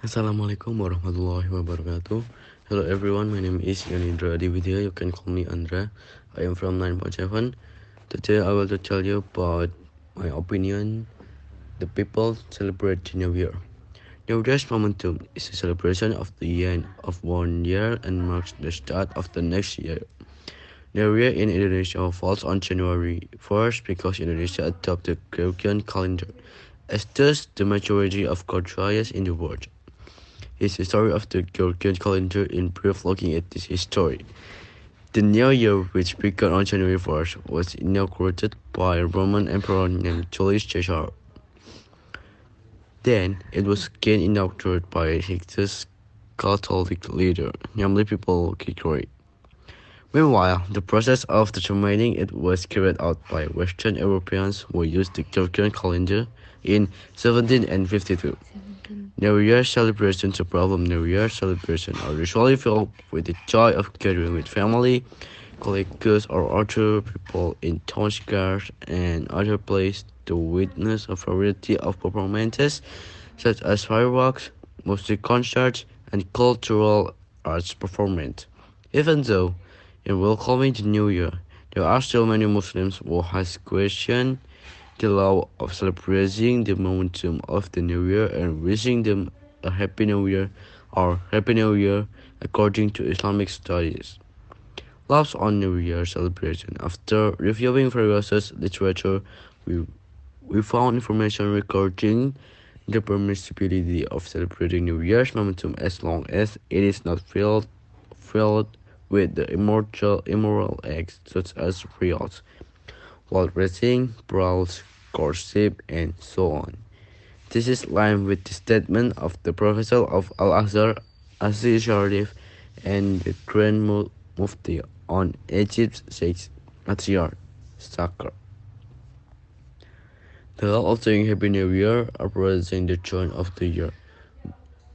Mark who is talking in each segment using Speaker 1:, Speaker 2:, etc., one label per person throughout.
Speaker 1: Assalamualaikum warahmatullahi wabarakatuh. Hello everyone, my name is Yanindra Adividya. You can call me Andra. I am from 9.7. Today I will tell you about my opinion. The people celebrate the New Year. New Year's momentum is a celebration of the end of one year and marks the start of the next year. New Year in Indonesia falls on January 1st because Indonesia adopted the Gregorian calendar, as does the majority of countries in the world. Is the story of the Gregorian calendar in brief looking at this history. The new year, which began on January 1st, was inaugurated by a Roman emperor named Julius Caesar. Then, it was again inaugurated by a Hictus Catholic leader, namely Pope Gregory. Meanwhile, the process of determining it was carried out by Western Europeans who used the Gregorian calendar in 1752. New Year celebrations, a problem New Year celebrations are usually filled with the joy of gathering with family, colleagues, or other people in town squares and other places to witness a variety of performances such as fireworks, music concerts, and cultural arts performance. Even though, in welcoming the New Year, there are still many Muslims who has questioned the law of celebrating the momentum of the New Year and wishing them a Happy New Year or Happy New Year according to Islamic studies. Laws on New Year celebration. After reviewing various literature, we, we found information regarding the permissibility of celebrating New Year's momentum as long as it is not filled with the immoral acts such as riots, wild racing, brawls, courtship, and so on. This is in line with the statement of the Professor of Al-Azhar, Aziz Sharif, and the Grand Mufti on Egypt's Sheikh Atiyar Sakr. The law of saying Happy New Year represents the turn of the year.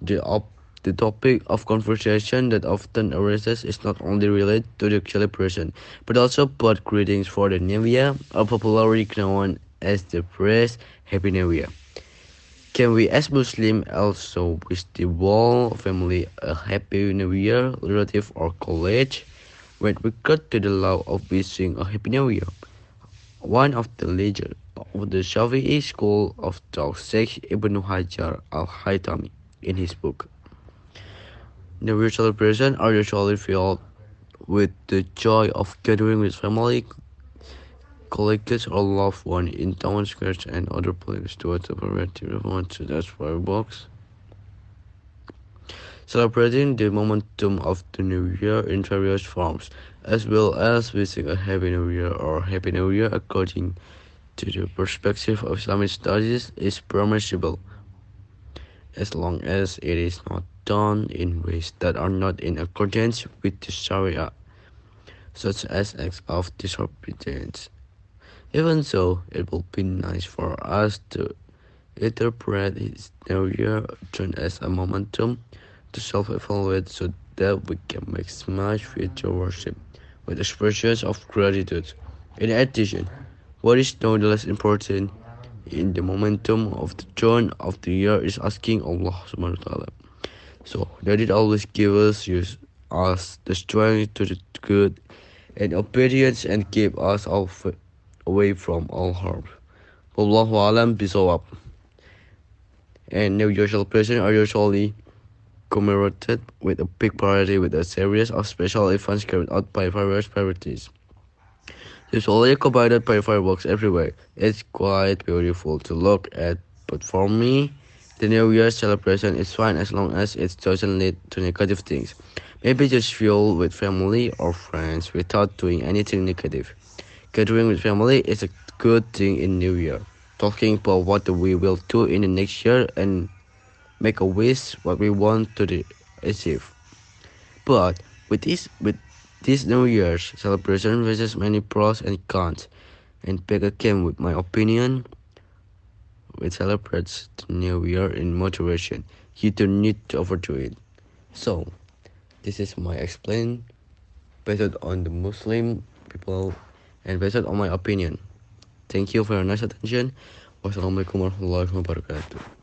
Speaker 1: The, op- the topic of conversation that often arises is not only related to the celebration, but also about greetings for the New Year, or popularly known as the phrase Happy New Year. Can we as Muslims also wish the whole family a Happy New Year, relative or college? With regard to the law of wishing a Happy New Year, one of the leaders of the Shafi'i school of thought, Sheikh Ibn Hajar al-Haytami, in his book, New Year celebrations are usually filled with the joy of gathering with family, colleagues, or loved ones in town squares and other places towards a variety of events such as fireworks. Celebrating the momentum of the New Year in various forms, as well as wishing a Happy New Year or Happy New Year according to the perspective of Islamic studies is permissible, as long as it is not done in ways that are not in accordance with the Sharia, such as acts of disobedience. Even so, it would be nice for us to interpret his New Year turn as a momentum to self-evaluate so that we can maximize future worship with expressions of gratitude. In addition, what is no less important in the momentum of the turn of the year is asking Allah subhanahu wa ta'ala. So that it always gives us the strength to the good and obedience and keep us away from all harm. Wallahu alam bisawab. And New Year celebrations are usually commemorated with a big party with a series of special events carried out by various parties. Usually accompanied by fireworks everywhere. It's quite beautiful to look at, but for me, the New Year celebration is fine as long as it doesn't lead to negative things. Maybe just fuel with family or friends without doing anything negative. Gathering with family is a good thing in New Year. Talking about what we will do in the next year and make a wish what we want to achieve. But with this New Year's celebration faces many pros and cons. And back again with my opinion, we celebrate the New Year in moderation. You don't need to overdo it. So this is my explain based on the Muslim people and based on my opinion. Thank you for your nice attention. Wassalamualaikum warahmatullahi wabarakatuh.